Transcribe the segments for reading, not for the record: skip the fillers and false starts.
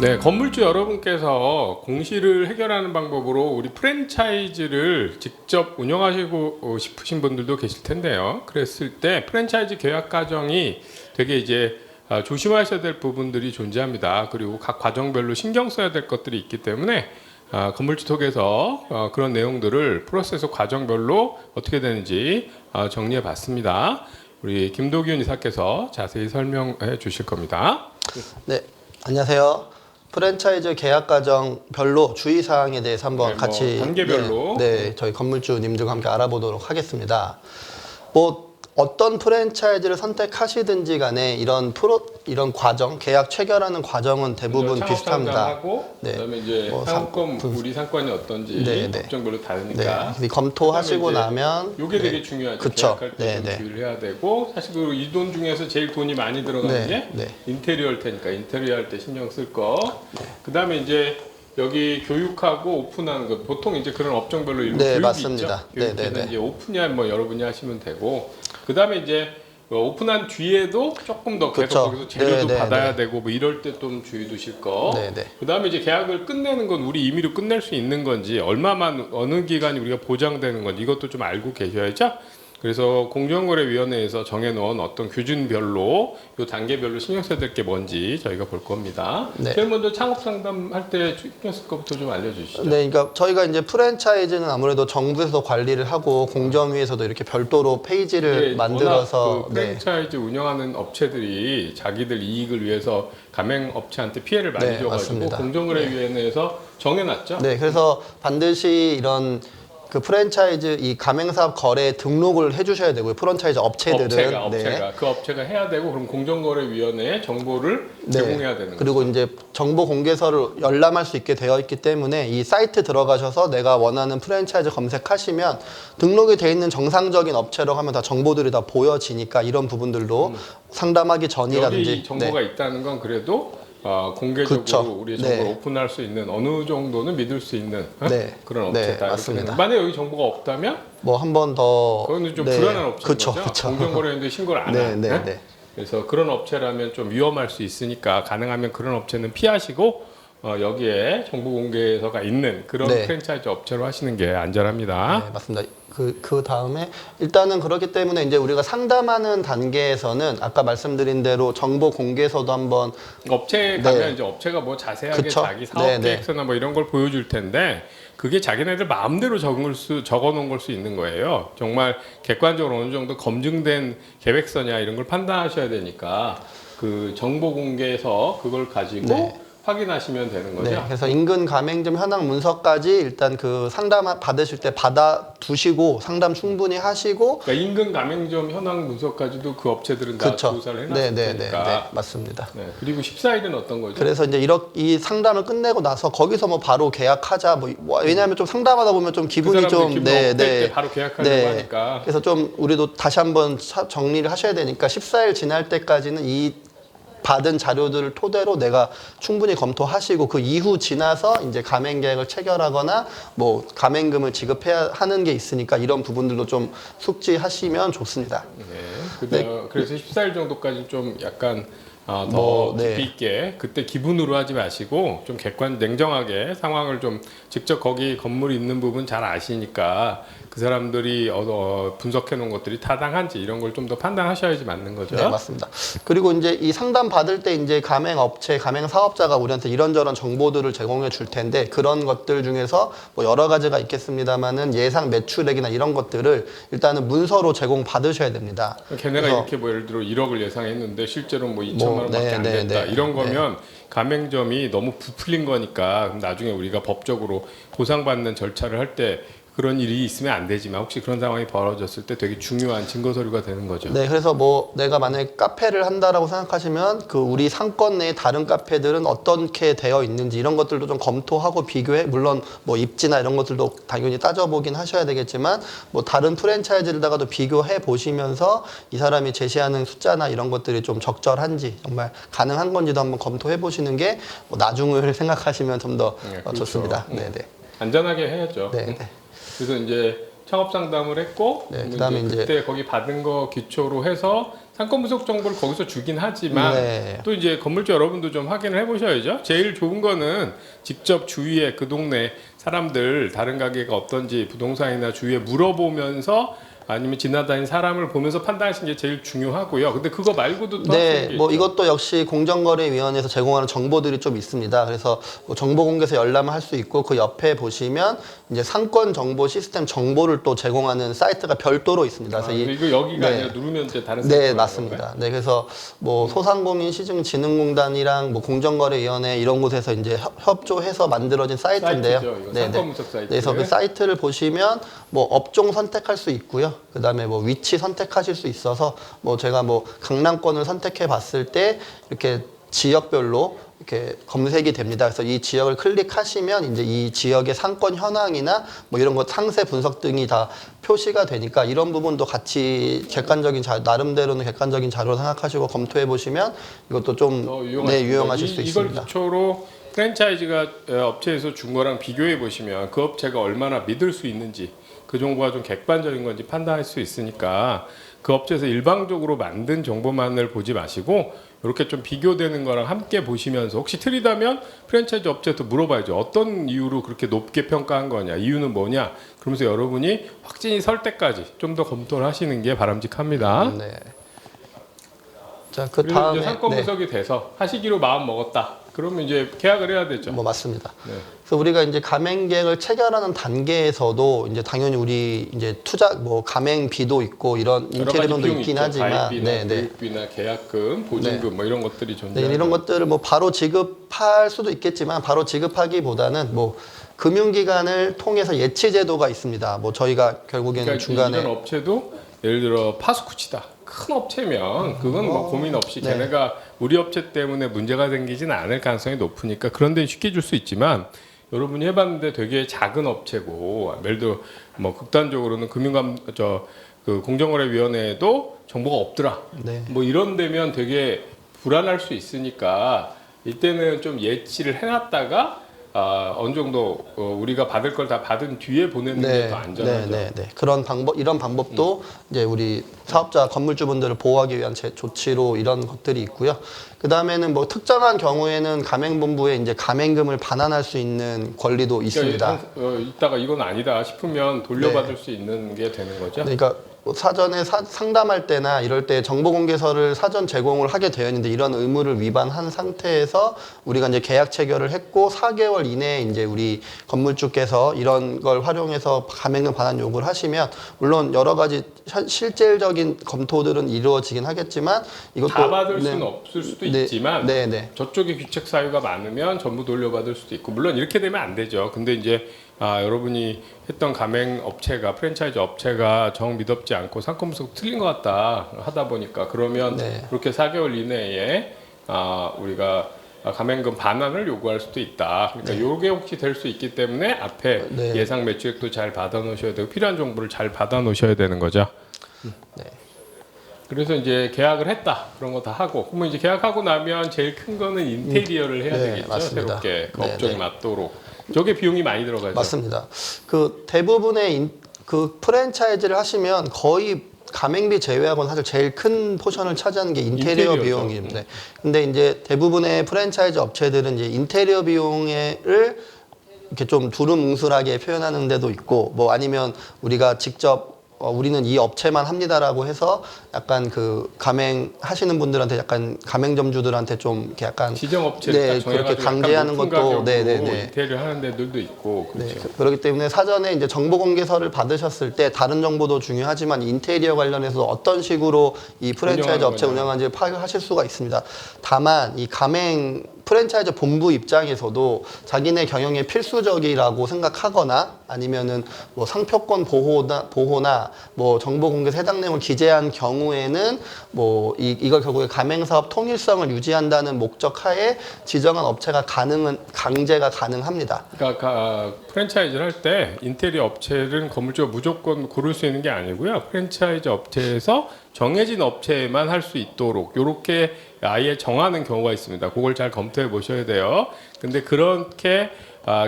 네, 건물주 여러분께서 공시를 해결하는 방법으로 우리 프랜차이즈를 직접 운영하시고 싶으신 분들도 계실 텐데요. 그랬을 때 프랜차이즈 계약 과정이 되게 이제 조심하셔야 될 부분들이 존재합니다. 그리고 각 과정별로 신경 써야 될 것들이 있기 때문에 건물주 톡에서 그런 내용들을 프로세스 과정별로 어떻게 되는지 정리해 봤습니다. 우리 김도균 이사께서 자세히 설명해 주실 겁니다. 네, 안녕하세요. 프랜차이즈 계약 과정 별로 주의사항에 대해서 한번 같이 단계별로 네, 저희 건물주님들과 함께 알아보도록 하겠습니다. 뭐 어떤 프랜차이즈를 선택하시든지 간에 이런 과정, 계약 체결하는 과정은 대부분 비슷합니다. 네. 그다음에 이제 상권 우리 상권이 어떤지 업종별로 다르니까 검토하시고 나면 이게 되게 중요하죠. 그쵸. 계약할 때 좀 주의를 해야 되고 사실 그리고 이 돈 중에서 제일 돈이 많이 들어가는 게 인테리어일 테니까 인테리어 할 때 신경 쓸 거. 그다음에 이제 여기 교육하고 오픈하는 것 보통 이제 그런 업종별로 일부 교육이 맞습니다. 있죠. 교육에는 이제 오픈이야 뭐 여러분이 하시면 되고 그다음에 이제 오픈한 뒤에도 조금 더 계속 거기서 재료도 받아야 되고 뭐 이럴 때 좀 주의 두실 거. 그다음에 이제 계약을 끝내는 건 우리 임의로 끝낼 수 있는 건지 얼마만 어느 기간이 우리가 보장되는 건지 이것도 좀 알고 계셔야죠. 그래서 공정거래위원회에서 정해놓은 어떤 규준별로 이 단계별로 신경 써야 될 게 뭔지 저희가 볼 겁니다. 제일 먼저 창업 상담할 때 신경 쓸 것부터 좀 알려주시죠. 네, 그러니까 저희가 이제 프랜차이즈는 아무래도 정부에서도 관리를 하고 공정위에서도 이렇게 별도로 페이지를 만들어서 그 프랜차이즈 운영하는 업체들이 자기들 이익을 위해서 가맹업체한테 피해를 많이 줘가지고 공정거래위원회에서 정해놨죠. 네, 그래서 반드시 이런 그 프랜차이즈 이 가맹사업 거래에 등록을 해주셔야 되고요. 프랜차이즈 업체들은 업체가 그 업체가 해야 되고 그럼 공정거래위원회에 정보를 제공해야 되는 거죠. 그리고 이제 정보 공개서를 열람할 수 있게 되어 있기 때문에 이 사이트 들어가셔서 내가 원하는 프랜차이즈 검색하시면 등록이 돼 있는 정상적인 업체로 하면 다 정보들이 다 보여지니까 이런 부분들도 상담하기 전이라든지 여기 정보가 있다는 건 그래도 공개적으로 우리의 정보를 오픈할 수 있는 어느 정도는 믿을 수 있는 그런 업체다. 맞습니다. 만약에 여기 정보가 없다면 뭐 한 번 더 그거는 좀 불안한 업체인 거죠. 공정거래위원회에 신고를 안 한. 그래서 그런 업체라면 좀 위험할 수 있으니까 가능하면 그런 업체는 피하시고 여기에 정보 공개서가 있는 그런 프랜차이즈 업체로 하시는 게 안전합니다. 네, 맞습니다. 그 다음에 일단은 그렇기 때문에 이제 우리가 상담하는 단계에서는 아까 말씀드린 대로 정보 공개서도 한번 업체에 가면 이제 업체가 뭐 자세하게 자기 사업 계획서나 뭐 이런 걸 보여줄 텐데 그게 자기네들 마음대로 적어 놓은 걸 수 있는 거예요. 정말 객관적으로 어느 정도 검증된 계획서냐 이런 걸 판단하셔야 되니까 그 정보 공개서 그걸 가지고 확인하시면 되는 거죠. 그래서 인근 가맹점 현황 문서까지 일단 그 상담 받으실 때 받아 두시고 상담 충분히 하시고 그러니까 인근 가맹점 현황 문서까지도 그 업체들은 다 조사를 해놨을 테니까. 맞습니다. 그리고 14일은 어떤 거죠? 그래서 이제 이 상담을 끝내고 나서 거기서 뭐 바로 계약하자 뭐 왜냐하면 좀 상담하다 보면 좀 기분이 좀 때 바로 계약하려고 하니까. 그래서 좀 우리도 다시 한번 정리를 하셔야 되니까 14일 지날 때까지는 이 받은 자료들을 토대로 내가 충분히 검토하시고 그 이후 지나서 이제 가맹 계약을 체결하거나 뭐 가맹금을 지급해야 하는 게 있으니까 이런 부분들도 좀 숙지하시면 좋습니다. 그래서 14일 정도까지 좀 약간 더 깊이 있게 그때 기분으로 하지 마시고 좀 냉정하게 상황을 좀 직접 거기 건물이 있는 부분 잘 아시니까 그 사람들이 분석해 놓은 것들이 타당한지 이런 걸 좀 더 판단하셔야지 맞는 거죠. 네, 맞습니다. 그리고 이제 이 상담 받을 때 이제 가맹업체, 가맹사업자가 우리한테 이런저런 정보들을 제공해 줄 텐데 그런 것들 중에서 뭐 여러 가지가 있겠습니다만은 예상 매출액이나 이런 것들을 일단은 문서로 제공 받으셔야 됩니다. 걔네가 이렇게 뭐 예를 들어 1억을 예상했는데 실제로 뭐 2천만 원밖에 안 됐다. 이런 거면 가맹점이 너무 부풀린 거니까 나중에 우리가 법적으로 보상받는 절차를 할 때 그런 일이 있으면 안 되지만 혹시 그런 상황이 벌어졌을 때 되게 중요한 증거 서류가 되는 거죠. 네, 그래서 뭐 내가 만약에 카페를 한다라고 생각하시면 그 우리 상권 내 다른 카페들은 어떻게 되어 있는지 이런 것들도 좀 검토하고 비교해 물론 뭐 입지나 이런 것들도 당연히 따져보긴 하셔야 되겠지만 뭐 다른 프랜차이즈들다가도 비교해 보시면서 이 사람이 제시하는 숫자나 이런 것들이 좀 적절한지 정말 가능한 건지도 한번 검토해 보시는 게 뭐 나중을 생각하시면 좀 더 좋습니다. 안전하게 해야죠. 그래서 이제 창업 상담을 했고 네, 그다음에 이제 그때 거기 받은 거 기초로 해서 상권 분석 정보를 거기서 주긴 하지만 네. 또 이제 건물주 여러분도 좀 확인을 해보셔야죠. 제일 좋은 거는 직접 주위에 그 동네 사람들 다른 가게가 어떤지 부동산이나 주위에 물어보면서 아니면 지나다니는 사람을 보면서 판단하시는 게 제일 중요하고요. 근데 그거 말고도 또 하시는 네, 게 뭐 있죠. 이것도 역시 공정거래위원회에서 제공하는 정보들이 좀 있습니다. 그래서 뭐 정보공개서 열람을 할 수 있고 그 옆에 보시면 이제 상권 정보 시스템 정보를 또 제공하는 사이트가 별도로 있습니다. 그래서 이거 여기가 네. 아니라 누르면 이제 다른 네, 사이트로 맞습니다. 가는 건가요? 네, 그래서 뭐 소상공인시중진흥공단이랑 뭐 공정거래위원회 이런 곳에서 이제 협조해서 만들어진 사이트인데요. 사이트죠. 이거 네, 상권 네. 분석 사이트. 그래서 그 사이트를 보시면 뭐 업종 선택할 수 있고요. 그다음에 뭐 위치 선택하실 수 있어서 뭐 제가 뭐 강남권을 선택해 봤을 때 이렇게 지역별로 이렇게 검색이 됩니다. 그래서 이 지역을 클릭하시면 이제 이 지역의 상권 현황이나 뭐 이런 것 상세 분석 등이 다 표시가 되니까 이런 부분도 같이 객관적인 나름대로는 객관적인 자료로 생각하시고 검토해 보시면 이것도 좀 더 유용하실 수 이걸 있습니다. 기초로 프랜차이즈가 업체에서 준 거랑 비교해 보시면 그 업체가 얼마나 믿을 수 있는지 그 정보가 좀 객관적인 건지 판단할 수 있으니까 그 업체에서 일방적으로 만든 정보만을 보지 마시고 이렇게 좀 비교되는 거랑 함께 보시면서 혹시 틀리다면 프랜차이즈 업체한테 물어봐야죠. 어떤 이유로 그렇게 높게 평가한 거냐, 이유는 뭐냐. 그러면서 여러분이 확진이 설 때까지 좀 더 검토를 하시는 게 바람직합니다. 네. 자, 그 그리고 다음에 이제 상권 분석이 돼서 하시기로 마음 먹었다. 그러면 이제 계약을 해야 되죠. 뭐 맞습니다. 네. 그래서 우리가 이제 가맹 계획을 체결하는 단계에서도 이제 당연히 우리 이제 투자 뭐 가맹비도 있고 이런 여러 가지 인테리어도 비용이 있긴 있죠. 하지만 가입비나 네, 네. 교육비나 계약금, 보증금 뭐 이런 것들이 네, 존재하죠. 이런 것들을 뭐 바로 지급할 수도 있겠지만 바로 지급하기보다는 뭐 금융기관을 통해서 예치 제도가 있습니다. 뭐 저희가 결국에는 그러니까 중간에 이런 업체도 예를 들어 파스쿠치다. 큰 업체면 그건 뭐 고민 없이 네. 걔네가 우리 업체 때문에 문제가 생기지는 않을 가능성이 높으니까 그런 데는 쉽게 줄 수 있지만 여러분이 해봤는데 되게 작은 업체고 예를 들어 뭐 극단적으로는 그 공정거래위원회에도 정보가 없더라. 네. 뭐 이런 데면 되게 불안할 수 있으니까 이때는 좀 예치를 해놨다가 어느 정도 우리가 받을 걸 다 받은 뒤에 보내는 게 더 안전하죠. 네. 그런 방법, 이런 방법도 이제 우리 사업자 건물주분들을 보호하기 위한 조치로 이런 것들이 있고요. 그 다음에는 뭐 특정한 경우에는 가맹본부에 이제 가맹금을 반환할 수 있는 권리도 있습니다. 그러니까 이따가 이건 아니다 싶으면 돌려받을 수 있는 게 되는 거죠. 그러니까 뭐 사전에 상담할 때나 이럴 때 정보공개서를 사전 제공을 하게 되어 있는데 이런 의무를 위반한 상태에서 우리가 이제 계약 체결을 했고 4개월 이내에 이제 우리 건물주께서 이런 걸 활용해서 가맹금 반환 요구를 하시면 물론 여러 가지 실질적인 검토들은 이루어지긴 하겠지만 이것도 다 받을 수는 없을 수도 있지만 네. 저쪽에 귀책 사유가 많으면 전부 돌려받을 수도 있고 물론 이렇게 되면 안 되죠. 근데 이제 여러분이 했던 가맹 업체가 프랜차이즈 업체가 정 믿었지 않고 상권 분석 틀린 것 같다 하다 보니까 그러면 네. 그렇게 4개월 이내에 우리가 가맹금 반환을 요구할 수도 있다. 그러니까 요게 혹시 될 수 있기 때문에 앞에 네. 예상 매출액도 잘 받아 놓으셔야 되고 필요한 정보를 잘 받아 놓으셔야 되는 거죠. 네. 그래서 이제 계약을 했다. 그런 거 다 하고. 그러면 이제 계약하고 나면 제일 큰 거는 인테리어를 해야 네, 되겠죠. 맞습니다. 새롭게 그 네, 업종에 네. 맞도록. 저게 비용이 많이 들어가죠. 맞습니다. 그 대부분의 그 프랜차이즈를 하시면 거의 가맹비 제외하고는 사실 제일 큰 포션을 차지하는 게 인테리어 인테리어죠. 비용입니다. 근데 이제 대부분의 프랜차이즈 업체들은 이제 인테리어 비용을 이렇게 좀 두루뭉술하게 표현하는 데도 있고 뭐 아니면 우리가 직접 우리는 이 업체만 합니다라고 해서 약간 그 가맹 하시는 분들한테 약간 가맹점주들한테 좀 이렇게 약간 지정 업체를 딱 그렇게 정해가지고 강제하는 약간 것도 높은 가격으로 네네네. 인테리어 하는 데들도 있고 네, 그렇죠. 그렇기 때문에 사전에 이제 정보 공개서를 받으셨을 때 다른 정보도 중요하지만 인테리어 관련해서 어떤 식으로 이 프랜차이즈 운영하는 업체 거냐. 운영하는지 파악하실 수가 있습니다. 다만 이 가맹 프랜차이즈 본부 입장에서도 자기네 경영에 필수적이라고 생각하거나 아니면은 뭐 상표권 보호나 뭐 정보 공개서 해당 내용을 기재한 경우에는 뭐 이걸 결국에 가맹 사업 통일성을 유지한다는 목적 하에 지정한 업체가 강제가 가능합니다. 그러니까 프랜차이즈를 할 때 인테리어 업체는 건물주가 무조건 고를 수 있는 게 아니고요. 프랜차이즈 업체에서 정해진 업체만 할 수 있도록 이렇게 아예 정하는 경우가 있습니다. 그걸 잘 검토해 보셔야 돼요. 근데 그렇게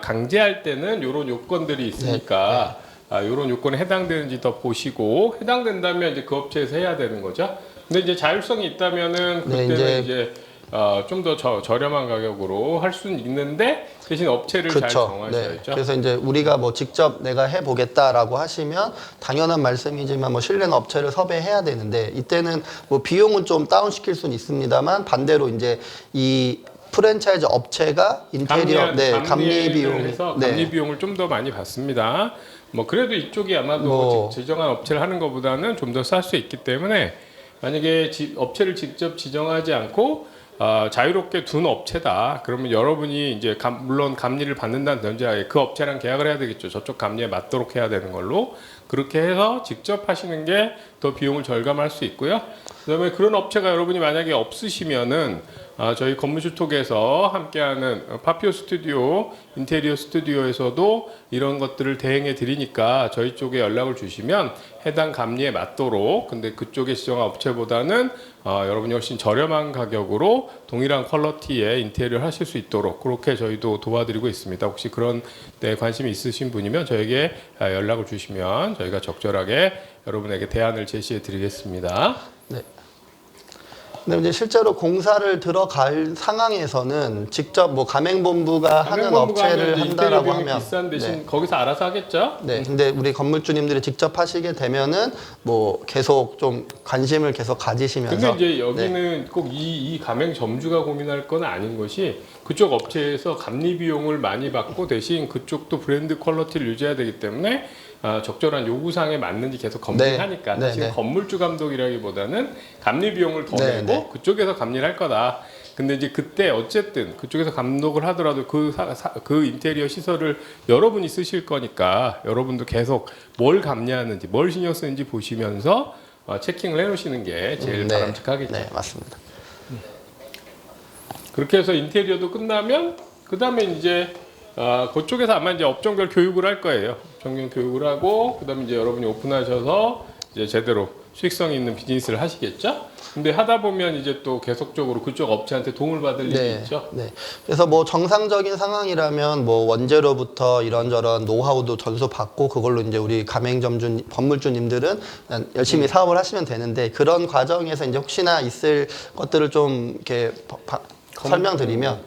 강제할 때는 이런 요건들이 있으니까 이런 요건에 해당되는지 더 보시고 해당된다면 이제 그 업체에서 해야 되는 거죠. 근데 이제 자율성이 있다면은 네, 그때는 이제 좀 더 저렴한 가격으로 할 수는 있는데 대신 업체를 잘 그쵸. 정하셔야죠. 네. 그래서 이제 우리가 뭐 직접 내가 해보겠다라고 하시면 당연한 말씀이지만 뭐 신뢰는 업체를 섭외해야 되는데 이때는 뭐 비용은 좀 다운시킬 수는 있습니다만 반대로 이제 이 프랜차이즈 업체가 인테리어 감리 비용 해서 감리 비용을 좀 더 많이 받습니다. 뭐 그래도 이쪽이 아마도 뭐 지정한 업체를 하는 것보다는 좀 더 쌀 수 있기 때문에 만약에 업체를 직접 지정하지 않고 자유롭게 둔 업체다. 그러면 여러분이 이제 물론 감리를 받는다는 전제하에 그 업체랑 계약을 해야 되겠죠. 저쪽 감리에 맞도록 해야 되는 걸로 그렇게 해서 직접 하시는 게 더 비용을 절감할 수 있고요. 그다음에 그런 업체가 여러분이 만약에 없으시면은 저희 건물주톡에서 함께하는 파피오 스튜디오, 인테리어 스튜디오에서도 이런 것들을 대행해 드리니까 저희 쪽에 연락을 주시면 해당 감리에 맞도록 근데 그쪽에 지정한 업체보다는 여러분이 훨씬 저렴한 가격으로 동일한 퀄리티의 인테리어를 하실 수 있도록 그렇게 저희도 도와드리고 있습니다. 혹시 그런 데 관심이 있으신 분이면 저에게 연락을 주시면 저희가 적절하게 여러분에게 대안을 제시해 드리겠습니다. 네. 근데 이제 실제로 공사를 들어갈 상황에서는 직접 뭐 가맹본부가 하는 업체를 한다라고 하면 비싼 대신 거기서 알아서 하겠죠. 네. 근데 우리 건물주님들이 직접 하시게 되면은 뭐 계속 좀 관심을 계속 가지시면서. 근데 이제 여기는 꼭 이 가맹 점주가 고민할 건 아닌 것이 그쪽 업체에서 감리 비용을 많이 받고 대신 그쪽도 브랜드 퀄리티를 유지해야 되기 때문에 적절한 요구사항에 맞는지 계속 검증하니까 사실 건물주 감독이라기보다는 감리 비용을 더 내고 그쪽에서 감리를 할 거다. 근데 이제 그때 어쨌든 그쪽에서 감독을 하더라도 그 인테리어 시설을 여러분이 쓰실 거니까 여러분도 계속 뭘 감리하는지 뭘 신경 쓰는지 보시면서 체킹을 해놓으시는 게 제일 바람직하겠죠. 네, 맞습니다. 그렇게 해서 인테리어도 끝나면 그 다음에 이제 그쪽에서 아마 이제 업종별 교육을 할 거예요. 업종별 교육을 하고 그다음에 이제 여러분이 오픈하셔서 이제 제대로 수익성 있는 비즈니스를 하시겠죠. 근데 하다 보면 이제 또 계속적으로 그쪽 업체한테 도움을 받을 일이 있죠. 네. 그래서 뭐 정상적인 상황이라면 뭐 원재료부터 이런저런 노하우도 전수 받고 그걸로 이제 우리 가맹점주 건물주님들은 그냥 열심히 사업을 하시면 되는데 그런 과정에서 이제 혹시나 있을 것들을 좀 이렇게 설명드리면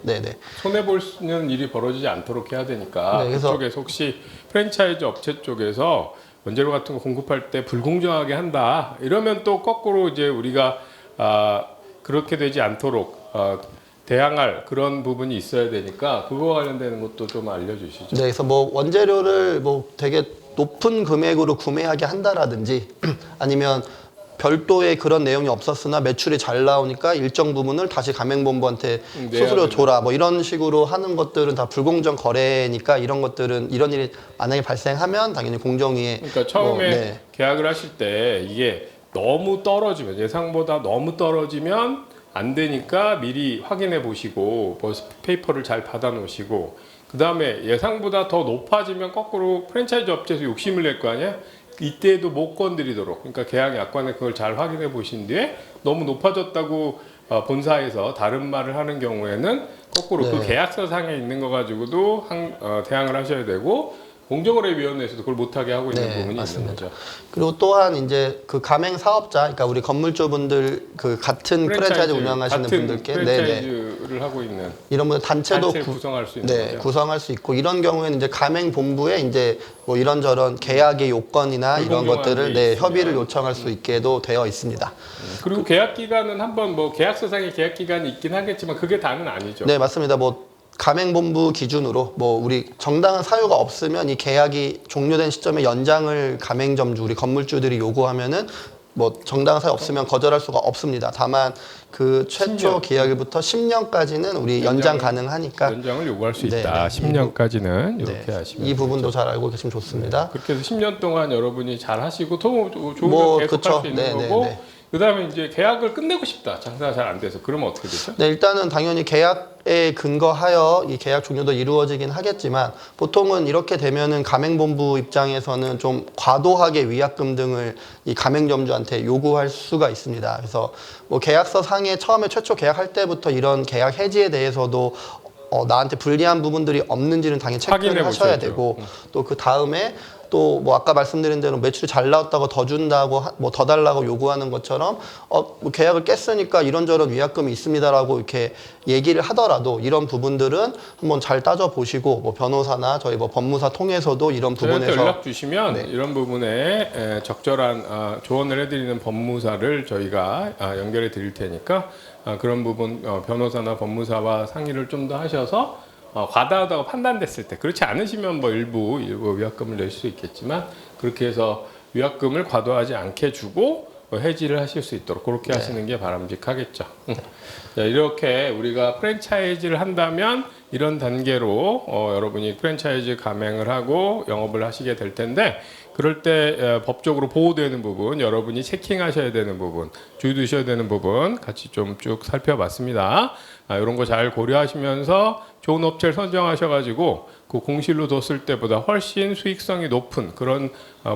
손해 보는 일이 벌어지지 않도록 해야 되니까 그쪽에서 혹시 프랜차이즈 업체 쪽에서 원재료 같은 거 공급할 때 불공정하게 한다 이러면 또 거꾸로 이제 우리가 그렇게 되지 않도록 대항할 그런 부분이 있어야 되니까 그거 관련되는 것도 좀 알려주시죠. 네, 그래서 뭐 원재료를 뭐 되게 높은 금액으로 구매하게 한다라든지 아니면 별도의 그런 내용이 없었으나 매출이 잘 나오니까 일정 부분을 다시 가맹본부한테 수수료 줘라 뭐 이런 식으로 하는 것들은 다 불공정 거래니까 이런 것들은 이런 일이 만약에 발생하면 당연히 공정위에 그러니까 처음에 계약을 하실 때 이게 너무 떨어지면 예상보다 너무 떨어지면 안 되니까 미리 확인해 보시고 페이퍼를 잘 받아 놓으시고 그 다음에 예상보다 더 높아지면 거꾸로 프랜차이즈 업체에서 욕심을 낼 거 아니야? 이때에도 못 건드리도록 그러니까 계약 약관에 그걸 잘 확인해 보신 뒤에 너무 높아졌다고 본사에서 다른 말을 하는 경우에는 거꾸로 그 계약서 상에 있는 거 가지고도 대항을 하셔야 되고 공정거래위원회에서도 그걸 못하게 하고 있는 부분이 있는 거죠. 그리고 또한 이제 그 가맹 사업자, 그러니까 우리 건물주분들 그 같은 프랜차이즈 운영하시는 분들께 프랜차이즈를 하고 있는 이런 분들 단체도 구성할 수 있는 거죠. 구성할 수 있고 이런 경우에는 이제 가맹 본부에 이제 뭐 이런저런 계약의 요건이나 이런 것들을 협의를 요청할 수 있게도 되어 있습니다. 그리고 계약 기간은 한번 뭐 계약서상의 계약 기간이 있긴 하겠지만 그게 다는 아니죠. 네, 맞습니다. 뭐 가맹본부 기준으로 뭐 우리 정당한 사유가 없으면 이 계약이 종료된 시점에 연장을 가맹점주 우리 건물주들이 요구하면은 뭐 정당한 사유 없으면 거절할 수가 없습니다. 다만 그 최초 10년. 계약일부터 10년까지는 우리 연장 가능하니까 연장을 요구할 수 있다. 10년까지는 이렇게 하시면 이 부분도 잘 알고 계시면 좋습니다. 그렇게 해서 10년 동안 여러분이 잘 하시고 더 좋은 뭐, 계속할 수 있는 거고 그다음에 이제 계약을 끝내고 싶다. 장사가 잘 안 돼서 그러면 어떻게 되죠? 네, 일단은 당연히 계약에 근거하여 이 계약 종료도 이루어지긴 하겠지만 보통은 이렇게 되면은 가맹본부 입장에서는 좀 과도하게 위약금 등을 이 가맹점주한테 요구할 수가 있습니다. 그래서 뭐 계약서 상에 처음에 최초 계약할 때부터 이런 계약 해지에 대해서도 나한테 불리한 부분들이 없는지는 당연히 체크를 하셔야 되고 또 그 다음에 또 뭐 아까 말씀드린 대로 매출이 잘 나왔다고 더 준다고 뭐 더 달라고 요구하는 것처럼 뭐 계약을 깼으니까 이런저런 위약금이 있습니다라고 이렇게 얘기를 하더라도 이런 부분들은 한번 잘 따져 보시고 뭐 변호사나 저희 뭐 법무사 통해서도 이런 저희한테 부분에서 연락 주시면 네. 이런 부분에 적절한 조언을 해드리는 법무사를 저희가 연결해 드릴 테니까 그런 부분 변호사나 법무사와 상의를 좀 더 하셔서 과다하다고 판단됐을 때 그렇지 않으시면 뭐 일부 위약금을 낼 수 있겠지만 그렇게 해서 위약금을 과도하지 않게 주고 해지를 하실 수 있도록 그렇게 하시는 게 바람직하겠죠. 자, 이렇게 우리가 프랜차이즈를 한다면 이런 단계로 여러분이 프랜차이즈 가맹을 하고 영업을 하시게 될 텐데 그럴 때 법적으로 보호되는 부분, 여러분이 체킹하셔야 되는 부분, 주의 두셔야 되는 부분 같이 좀 쭉 살펴봤습니다. 이런 거 잘 고려하시면서 좋은 업체를 선정하셔가지고 그 공실로 뒀을 때보다 훨씬 수익성이 높은 그런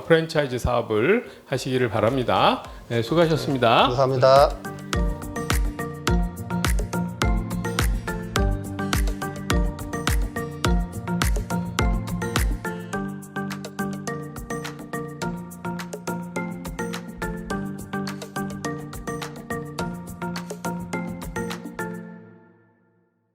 프랜차이즈 사업을 하시기를 바랍니다. 네, 수고하셨습니다. 감사합니다.